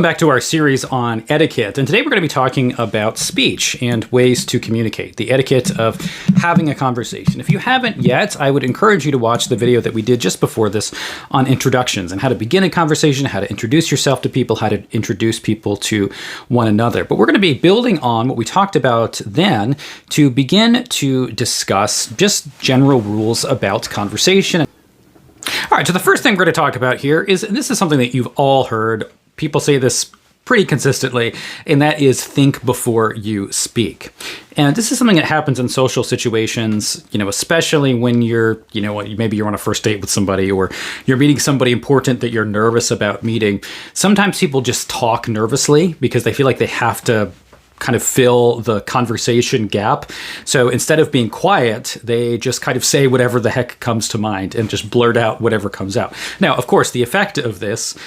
Welcome back to our series on etiquette, and today we're going to be talking about speech and ways to communicate, the etiquette of having a conversation. If you haven't yet, I would encourage you to watch the video that we did just before this on introductions and how to begin a conversation, how to introduce yourself to people, how to introduce people to one another. But we're going to be building on what we talked about then to begin to discuss just general rules about conversation. All right, so the first thing we're going to talk about here is, and this is something that you've all heard. People say this pretty consistently, and that is think before you speak. And this is something that happens in social situations, especially when you're, maybe you're on a first date with somebody or you're meeting somebody important that you're nervous about meeting. Sometimes people just talk nervously because they feel like they have to kind of fill the conversation gap. So instead of being quiet, they just kind of say whatever the heck comes to mind and just blurt out whatever comes out. Now, of course, the effect of this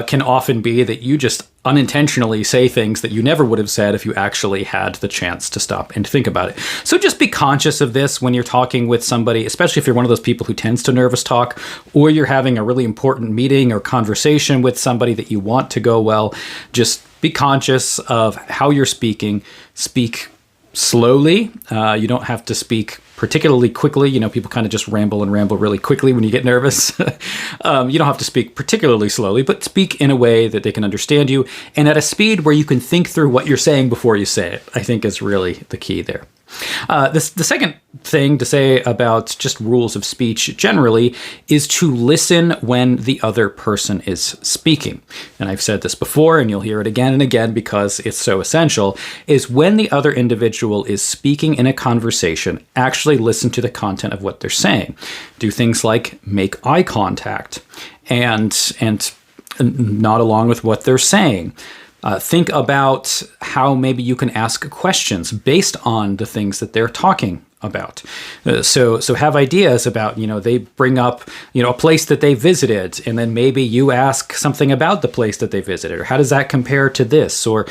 can often be that you just unintentionally say things that you never would have said if you actually had the chance to stop and think about it. So just be conscious of this when you're talking with somebody, especially if you're one of those people who tends to nervous talk, or you're having a really important meeting or conversation with somebody that you want to go well. Just be conscious of how you're speaking. Speak slowly. You don't have to speak particularly quickly. People kind of just ramble really quickly when you get nervous. You don't have to speak particularly slowly, but speak in a way that they can understand you and at a speed where you can think through what you're saying before you say it, I think is really the key there. The second thing to say about just rules of speech generally is to listen when the other person is speaking. And I've said this before, and you'll hear it again and again because it's so essential, is when the other individual is speaking in a conversation, actually listen to the content of what they're saying. Do things like make eye contact and nod along with what they're saying. Think about how maybe you can ask questions based on the things that they're talking about. So have ideas about, they bring up, a place that they visited, and then maybe you ask something about the place that they visited, or how does that compare to this? Or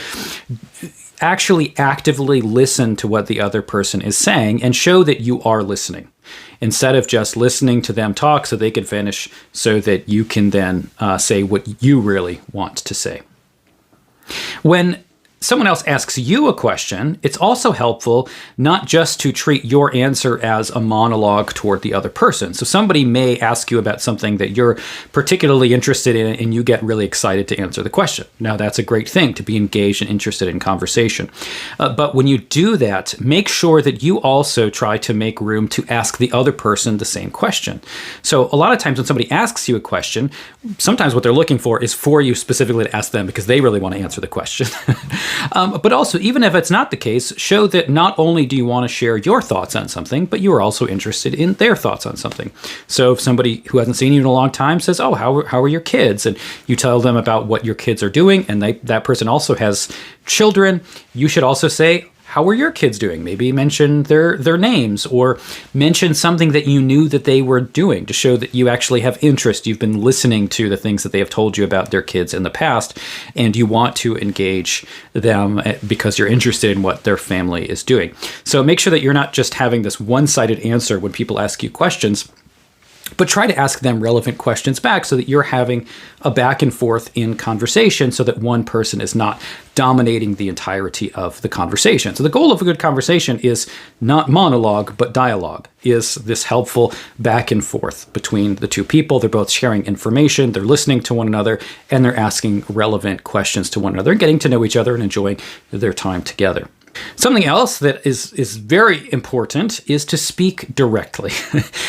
actually actively listen to what the other person is saying and show that you are listening, instead of just listening to them talk so they can finish so that you can then say what you really want to say. When someone else asks you a question, it's also helpful not just to treat your answer as a monologue toward the other person. So somebody may ask you about something that you're particularly interested in, and you get really excited to answer the question. Now, that's a great thing, to be engaged and interested in conversation. But when you do that, make sure that you also try to make room to ask the other person the same question. So a lot of times when somebody asks you a question, sometimes what they're looking for is for you specifically to ask them because they really want to answer the question. But also, even if it's not the case, show that not only do you want to share your thoughts on something, but you are also interested in their thoughts on something. So if somebody who hasn't seen you in a long time says, oh, how are your kids? And you tell them about what your kids are doing, and that person also has children, you should also say, how are your kids doing? Maybe mention their names, or mention something that you knew that they were doing to show that you actually have interest. You've been listening to the things that they have told you about their kids in the past, and you want to engage them because you're interested in what their family is doing. So make sure that you're not just having this one-sided answer when people ask you questions, but try to ask them relevant questions back so that you're having a back and forth in conversation so that one person is not dominating the entirety of the conversation. So the goal of a good conversation is not monologue, but dialogue, is this helpful back and forth between the two people. They're both sharing information, they're listening to one another, and they're asking relevant questions to one another and getting to know each other and enjoying their time together. Something else that is very important is to speak directly.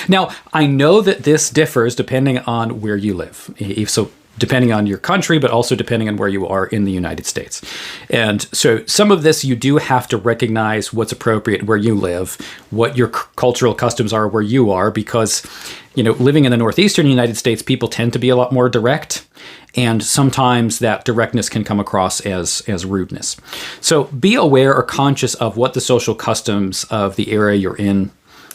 Now, I know that this differs depending on where you live. So depending on your country, but also depending on where you are in the United States. And so some of this you do have to recognize what's appropriate where you live, what your cultural customs are where you are, because, living in the northeastern United States, people tend to be a lot more direct. And sometimes that directness can come across as rudeness. So be aware or conscious of what the social customs of the area you're in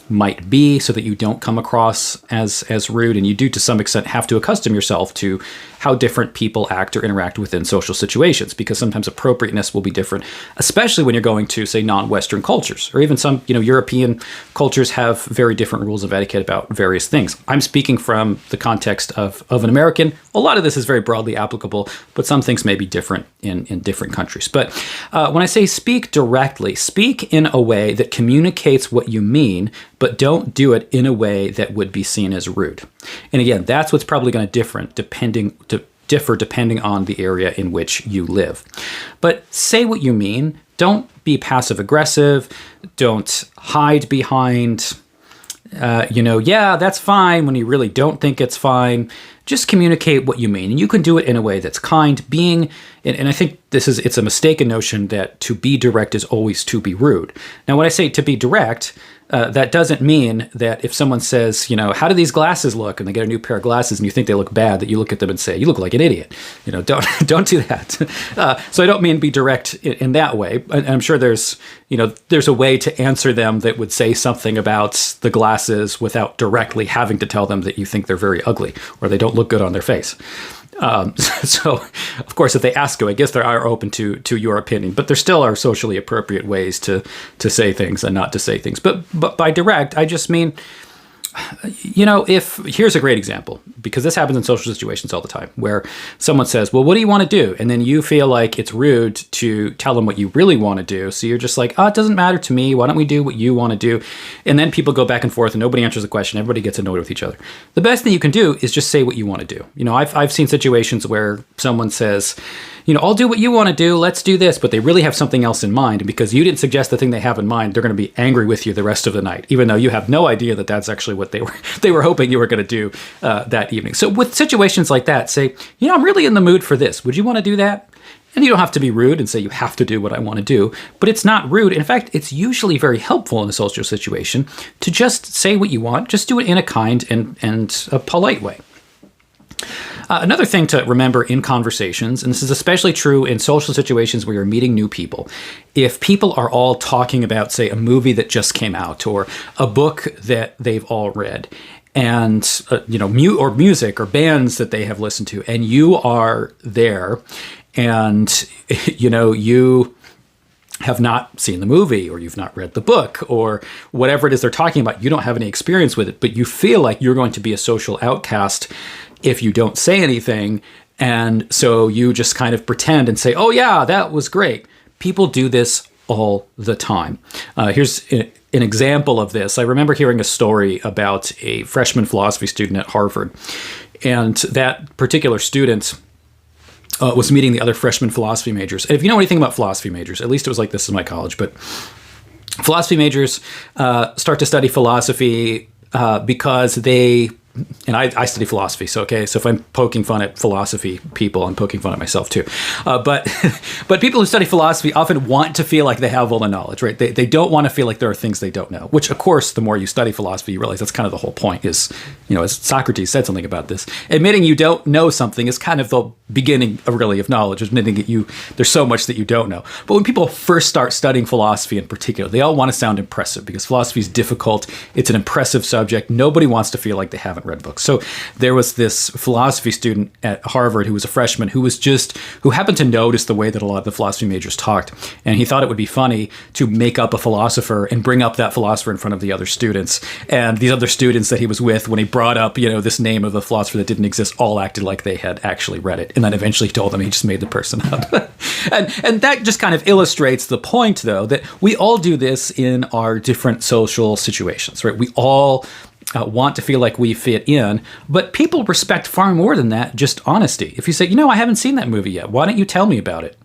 might be so that you don't come across as rude. And you do, to some extent, have to accustom yourself to how different people act or interact within social situations, because sometimes appropriateness will be different, especially when you're going to, say, non-Western cultures, or even some, European cultures have very different rules of etiquette about various things. I'm speaking from the context of an American. A lot of this is very broadly applicable, but some things may be different in different countries. But when I say speak directly, speak in a way that communicates what you mean, but don't do it in a way that would be seen as rude. And again, that's what's probably going to differ depending on the area in which you live. But say what you mean. Don't be passive aggressive. Don't hide behind, yeah, that's fine when you really don't think it's fine. Just communicate what you mean. And you can do it in a way that's kind. And I think it's a mistaken notion that to be direct is always to be rude. Now, when I say to be direct, that doesn't mean that if someone says, how do these glasses look? And they get a new pair of glasses and you think they look bad, that you look at them and say, you look like an idiot. Don't do that. So I don't mean be direct in that way. I'm sure there's a way to answer them that would say something about the glasses without directly having to tell them that you think they're very ugly or they don't look good on their face. So, of course, if they ask you, I guess they are open to your opinion, but there still are socially appropriate ways to say things and not to say things. But by direct, I just mean, here's a great example, because this happens in social situations all the time, where someone says, well, what do you want to do? And then you feel like it's rude to tell them what you really want to do. So you're just like, it doesn't matter to me. Why don't we do what you want to do? And then people go back and forth and nobody answers the question. Everybody gets annoyed with each other. The best thing you can do is just say what you want to do. I've seen situations where someone says, I'll do what you want to do. Let's do this. But they really have something else in mind. And because you didn't suggest the thing they have in mind, they're going to be angry with you the rest of the night, even though you have no idea that that's actually what they were hoping you were going to do that evening. So with situations like that, say, I'm really in the mood for this. Would you want to do that? And you don't have to be rude and say you have to do what I want to do, but it's not rude. In fact, it's usually very helpful in a social situation to just say what you want. Just do it in a kind and a polite way. Another thing to remember in conversations, and this is especially true in social situations where you're meeting new people, if people are all talking about, say, a movie that just came out or a book that they've all read, and or music or bands that they have listened to, and you are there, and you have not seen the movie, or you've not read the book, or whatever it is they're talking about, you don't have any experience with it, but you feel like you're going to be a social outcast if you don't say anything, and so you just kind of pretend and say, oh yeah, that was great. People do this all the time. Here's an example of this. I remember hearing a story about a freshman philosophy student at Harvard, and that particular student was meeting the other freshman philosophy majors. And if you know anything about philosophy majors, at least it was like this in my college, but philosophy majors start to study philosophy because they... And I study philosophy, so if I'm poking fun at philosophy people, I'm poking fun at myself too. But people who study philosophy often want to feel like they have all the knowledge, right? They don't want to feel like there are things they don't know, which, of course, the more you study philosophy, you realize that's kind of the whole point is, as Socrates said something about this, admitting you don't know something is kind of the beginning of knowledge, admitting that there's so much that you don't know. But when people first start studying philosophy in particular, they all want to sound impressive because philosophy is difficult. It's an impressive subject. Nobody wants to feel like they haven't read books. So there was this philosophy student at Harvard who was a freshman who happened to notice the way that a lot of the philosophy majors talked. And he thought it would be funny to make up a philosopher and bring up that philosopher in front of the other students. And these other students that he was with, when he brought up, this name of the philosopher that didn't exist, all acted like they had actually read it. And then eventually he told them he just made the person up. and that just kind of illustrates the point, though, that we all do this in our different social situations, right? We all want to feel like we fit in, but people respect far more than that, just honesty. If you say, I haven't seen that movie yet, why don't you tell me about it?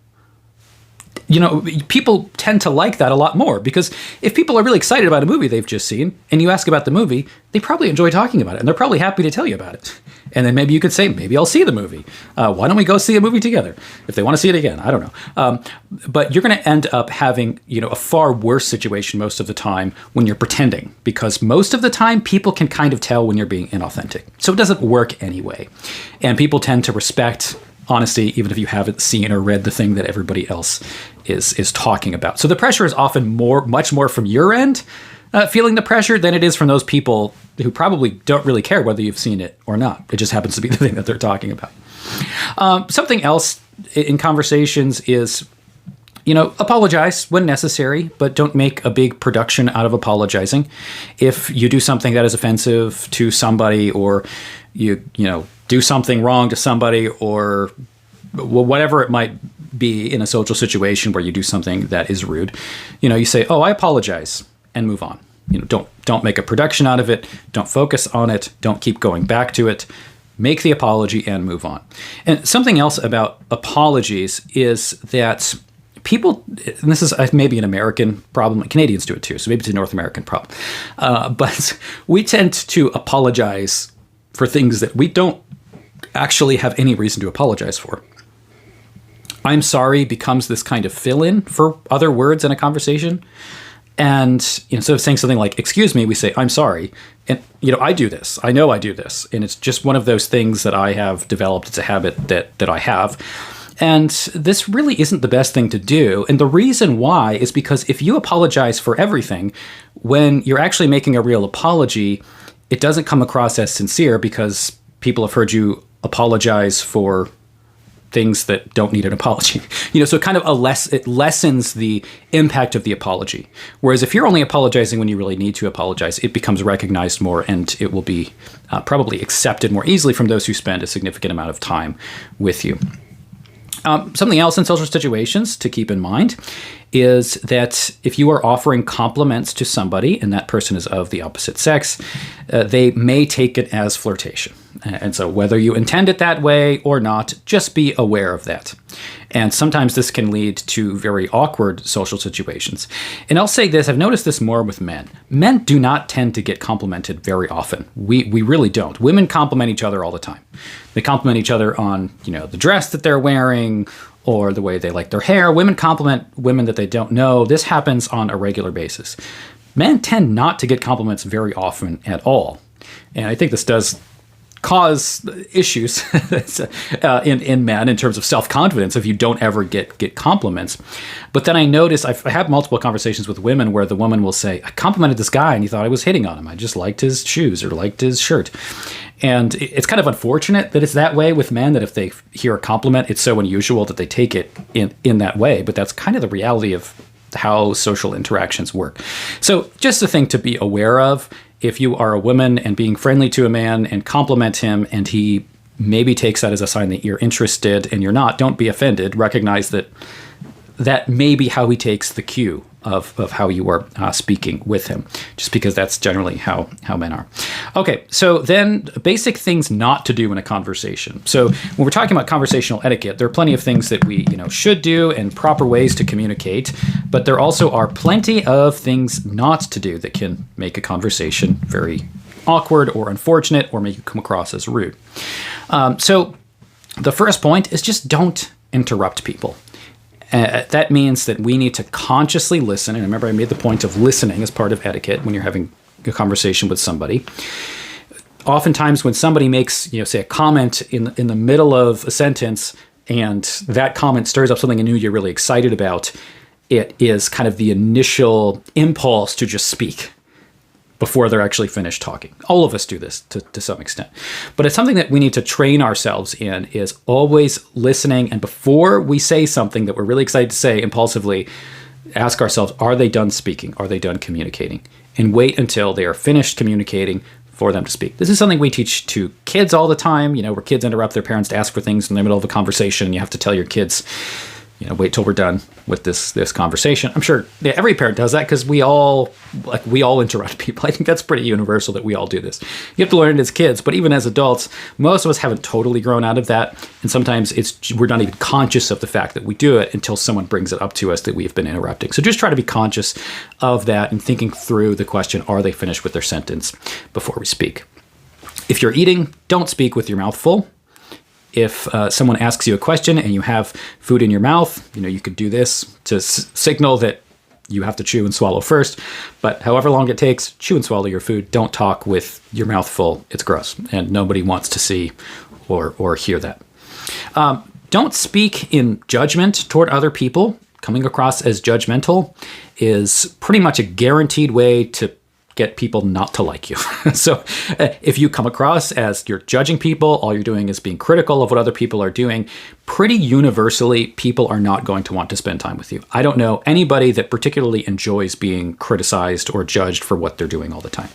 People tend to like that a lot more, because if people are really excited about a movie they've just seen and you ask about the movie, they probably enjoy talking about it and they're probably happy to tell you about it. And then maybe you could say, maybe I'll see the movie. Why don't we go see a movie together? If they want to see it again, I don't know. But you're going to end up having, a far worse situation most of the time when you're pretending, because most of the time people can kind of tell when you're being inauthentic. So it doesn't work anyway. And people tend to respect honesty, even if you haven't seen or read the thing that everybody else is talking about. So the pressure is often much more from your end feeling the pressure than it is from those people who probably don't really care whether you've seen it or not. It just happens to be the thing that they're talking about. Something else in conversations is, apologize when necessary, but don't make a big production out of apologizing. If you do something that is offensive to somebody, or you do something wrong to somebody, or whatever it might be in a social situation where you do something that is rude, you say, "Oh, I apologize," and move on. Don't make a production out of it. Don't focus on it. Don't keep going back to it. Make the apology and move on. And something else about apologies is that people, and this is maybe an American problem, Canadians do it too, so maybe it's a North American problem, but we tend to apologize for things that we don't actually have any reason to apologize for. "I'm sorry" becomes this kind of fill-in for other words in a conversation. And instead of saying something like, "Excuse me," we say, "I'm sorry." And, I do this. I know I do this. And it's just one of those things that I have developed. It's a habit that I have. And this really isn't the best thing to do. And the reason why is because if you apologize for everything, when you're actually making a real apology, it doesn't come across as sincere, because people have heard you apologize for things that don't need an apology. So it lessens the impact of the apology. Whereas if you're only apologizing when you really need to apologize, it becomes recognized more, and it will be probably accepted more easily from those who spend a significant amount of time with you. Something else in social situations to keep in mind is that if you are offering compliments to somebody and that person is of the opposite sex, they may take it as flirtation. And so whether you intend it that way or not, just be aware of that. And sometimes this can lead to very awkward social situations. And I'll say this, I've noticed this more with men. Men do not tend to get complimented very often. We really don't. Women compliment each other all the time. They compliment each other on, the dress that they're wearing, or the way they like their hair. Women compliment women that they don't know. This happens on a regular basis. Men tend not to get compliments very often at all. And I think this does cause issues in men in terms of self-confidence if you don't ever get compliments. But then I notice, I have multiple conversations with women where the woman will say, "I complimented this guy and he thought I was hitting on him. I just liked his shoes or liked his shirt." And it's kind of unfortunate that it's that way with men, that if they hear a compliment, it's so unusual that they take it in that way. But that's kind of the reality of how social interactions work. So just a thing to be aware of. If you are a woman and being friendly to a man and compliment him, and he maybe takes that as a sign that you're interested and you're not, don't be offended. Recognize that may be how he takes the cue of how you are speaking with him, just because that's generally how men are. Okay, so then basic things not to do in a conversation. So when we're talking about conversational etiquette, there are plenty of things that we should do and proper ways to communicate, but there also are plenty of things not to do that can make a conversation very awkward or unfortunate, or make you come across as rude. So the first point is just don't interrupt people. That means that we need to consciously listen. And remember, I made the point of listening as part of etiquette when you're having a conversation with somebody. Oftentimes when somebody makes, say a comment in the middle of a sentence, and that comment stirs up something new you're really excited about, it is kind of the initial impulse to just speak before they're actually finished talking. All of us do this to some extent. But it's something that we need to train ourselves in, is always listening. And before we say something that we're really excited to say impulsively, ask ourselves, are they done speaking? Are they done communicating? And wait until they are finished communicating for them to speak. This is something we teach to kids all the time, where kids interrupt their parents to ask for things in the middle of a conversation. You have to tell your kids, wait till we're done with this conversation. I'm sure every parent does that, because we all interrupt people. I think that's pretty universal that we all do this. You have to learn it as kids, but even as adults, most of us haven't totally grown out of that. And sometimes we're not even conscious of the fact that we do it until someone brings it up to us that we've been interrupting. So just try to be conscious of that and thinking through the question, are they finished with their sentence before we speak? If you're eating, don't speak with your mouth full. If someone asks you a question and you have food in your mouth, you could do this to signal that you have to chew and swallow first. But however long it takes, chew and swallow your food. Don't talk with your mouth full. It's gross, and nobody wants to see or hear that. Don't speak in judgment toward other people. Coming across as judgmental is pretty much a guaranteed way to get people not to like you. So if you come across as you're judging people, all you're doing is being critical of what other people are doing, pretty universally, people are not going to want to spend time with you. I don't know anybody that particularly enjoys being criticized or judged for what they're doing all the time.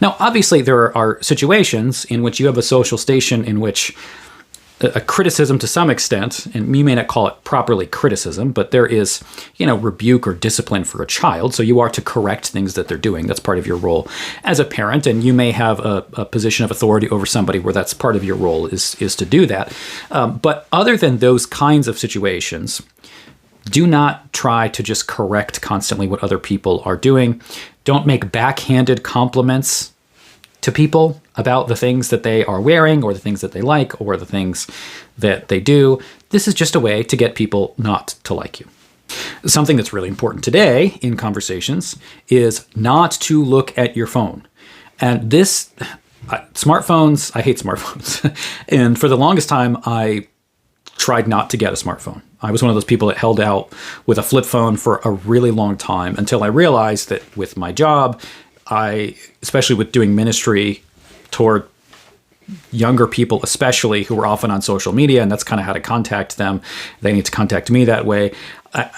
Now, obviously, there are situations in which you have a social station in which a criticism to some extent, and you may not call it properly criticism, but there is, rebuke or discipline for a child. So you are to correct things that they're doing. That's part of your role as a parent, and you may have a position of authority over somebody where that's part of your role is to do that. But other than those kinds of situations, do not try to just correct constantly what other people are doing. Don't make backhanded compliments to people about the things that they are wearing or the things that they like or the things that they do. This is just a way to get people not to like you. Something that's really important today in conversations is not to look at your phone. And smartphones, I hate smartphones. And for the longest time, I tried not to get a smartphone. I was one of those people that held out with a flip phone for a really long time until I realized that with my job, especially with doing ministry toward younger people, especially who are often on social media, and that's kind of how to contact them. They need to contact me that way. At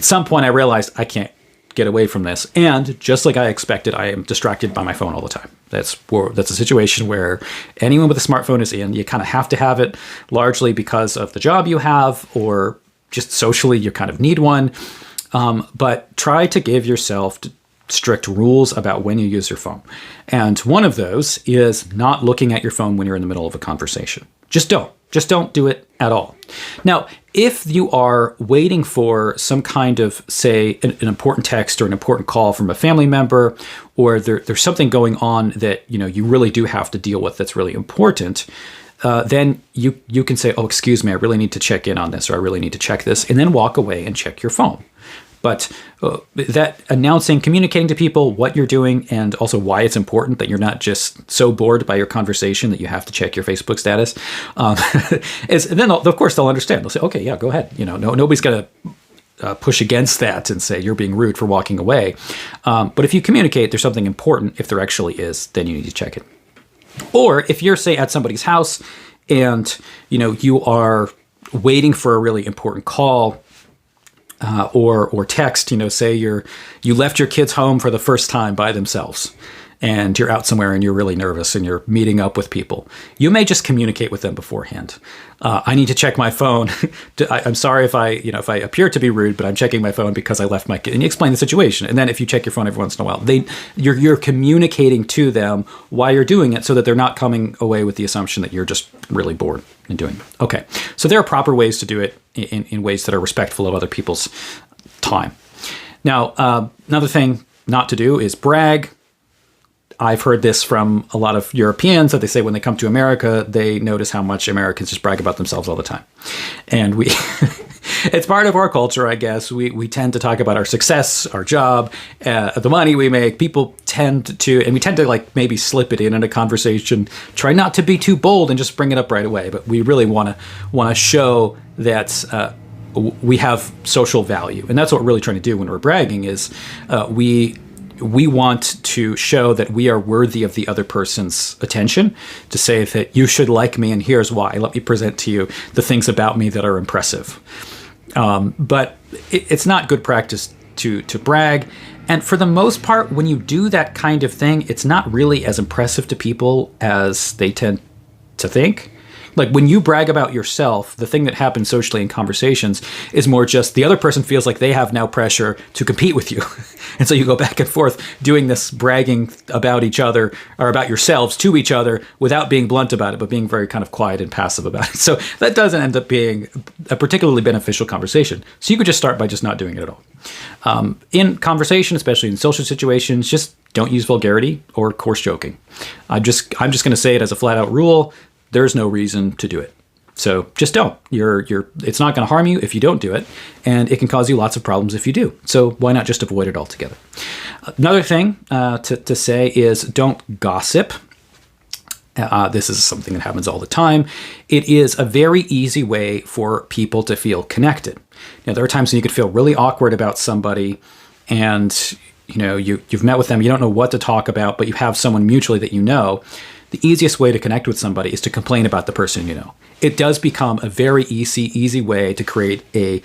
some point, I realized I can't get away from this. And just like I expected, I am distracted by my phone all the time. That's a situation where anyone with a smartphone is in. You kind of have to have it largely because of the job you have, or just socially, you kind of need one. But try to give yourself strict rules about when you use your phone. And one of those is not looking at your phone when you're in the middle of a conversation. Just don't do it at all. Now, if you are waiting for some kind of, say, an important text or an important call from a family member, or there's something going on that you really do have to deal with that's really important, then you can say, oh, excuse me, I really need to check in on this, or I really need to check this, and then walk away and check your phone. But that announcing, communicating to people what you're doing, and also why it's important that you're not just so bored by your conversation that you have to check your Facebook status, and then of course they'll understand. They'll say, okay, yeah, go ahead. Nobody's going to push against that and say you're being rude for walking away. But if you communicate there's something important, if there actually is, then you need to check it. Or if you're, say, at somebody's house and you are waiting for a really important call, or text, say you left your kids home for the first time by themselves and you're out somewhere and you're really nervous and you're meeting up with people. You may just communicate with them beforehand. I need to check my phone. I'm sorry if I appear to be rude, but I'm checking my phone because I left my kid. And you explain the situation. And then if you check your phone every once in a while, you're communicating to them why you're doing it so that they're not coming away with the assumption that you're just really bored in doing it. Okay, so there are proper ways to do it in ways that are respectful of other people's time. Now, another thing not to do is brag. I've heard this from a lot of Europeans that they say when they come to America, they notice how much Americans just brag about themselves all the time. And it's part of our culture, I guess. We tend to talk about our success, our job, the money we make. People tend to maybe slip it in a conversation, try not to be too bold and just bring it up right away. But we really want to show that we have social value. And that's what we're really trying to do when we're bragging is we want to show that we are worthy of the other person's attention, to say that you should like me and here's why. Let me present to you the things about me that are impressive. But it's not good practice to brag. And for the most part, when you do that kind of thing, it's not really as impressive to people as they tend to think. Like when you brag about yourself, the thing that happens socially in conversations is more just the other person feels like they have now pressure to compete with you. And so you go back and forth doing this bragging about each other or about yourselves to each other without being blunt about it, but being very kind of quiet and passive about it. So that doesn't end up being a particularly beneficial conversation. So you could just start by just not doing it at all. In conversation, especially in social situations, just don't use vulgarity or coarse joking. I'm just going to say it as a flat out rule. There's no reason to do it. So just don't. It's not going to harm you if you don't do it, and it can cause you lots of problems if you do. So why not just avoid it altogether? Another thing to say is don't gossip. This is something that happens all the time. It is a very easy way for people to feel connected. Now, there are times when you could feel really awkward about somebody, and you've met with them, you don't know what to talk about, but you have someone mutually that you know, the easiest way to connect with somebody is to complain about the person you know. It does become a very easy way to create a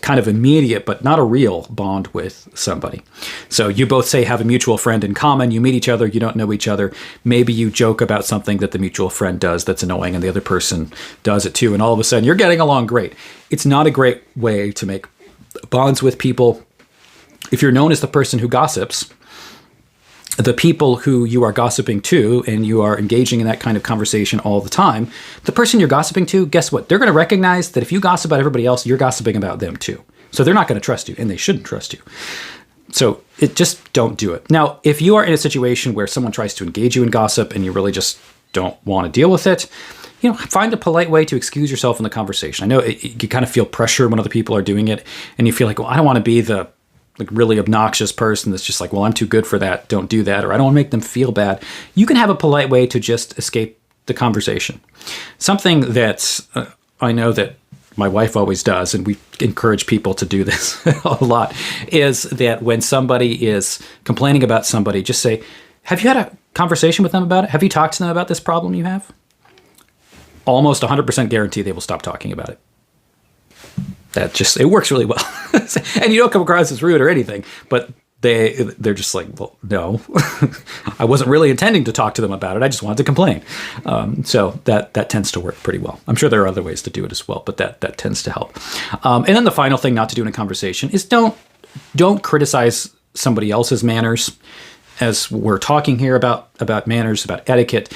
kind of immediate, but not a real bond with somebody. So you both say have a mutual friend in common, you meet each other, you don't know each other. Maybe you joke about something that the mutual friend does that's annoying and the other person does it too. And all of a sudden you're getting along great. It's not a great way to make bonds with people. If you're known as the person who gossips, the people who you are gossiping to and you are engaging in that kind of conversation all the time, the person you're gossiping to, guess what? They're going to recognize that if you gossip about everybody else, you're gossiping about them too. So they're not going to trust you, and they shouldn't trust you. So just don't do it. Now, if you are in a situation where someone tries to engage you in gossip and you really just don't want to deal with it, find a polite way to excuse yourself in the conversation. I know you kind of feel pressure when other people are doing it, and you feel like, well, I don't want to be the really obnoxious person that's just like, well, I'm too good for that, don't do that, or I don't want to make them feel bad. You can have a polite way to just escape the conversation. Something that I know that my wife always does, and we encourage people to do this a lot, is that when somebody is complaining about somebody, just say, have you had a conversation with them about it? Have you talked to them about this problem you have? Almost 100% guarantee they will stop talking about it. It works really well. And you don't come across as rude or anything, but they're just like, well, no, I wasn't really intending to talk to them about it. I just wanted to complain. So that tends to work pretty well. I'm sure there are other ways to do it as well, but that tends to help. And then the final thing not to do in a conversation is don't criticize somebody else's manners. As we're talking here about manners, about etiquette,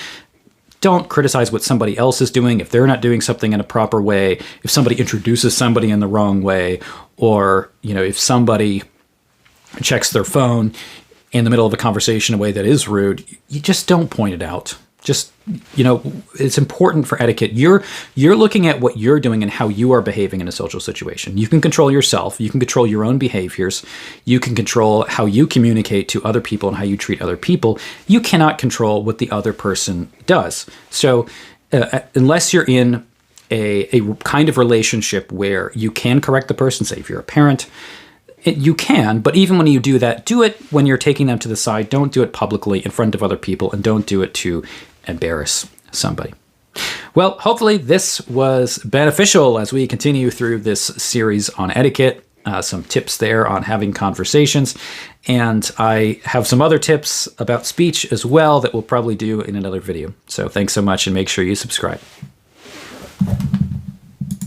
don't criticize what somebody else is doing if they're not doing something in a proper way, if somebody introduces somebody in the wrong way, or if somebody checks their phone in the middle of a conversation in a way that is rude, you just don't point it out. Just, it's important for etiquette. You're looking at what you're doing and how you are behaving in a social situation. You can control yourself. You can control your own behaviors. You can control how you communicate to other people and how you treat other people. You cannot control what the other person does. So unless you're in a kind of relationship where you can correct the person, say if you're a parent, you can, but even when you do that, do it when you're taking them to the side. Don't do it publicly in front of other people, and don't do it to embarrass somebody. Well, hopefully this was beneficial as we continue through this series on etiquette. Some tips there on having conversations. And I have some other tips about speech as well that we'll probably do in another video. So thanks so much, and make sure you subscribe.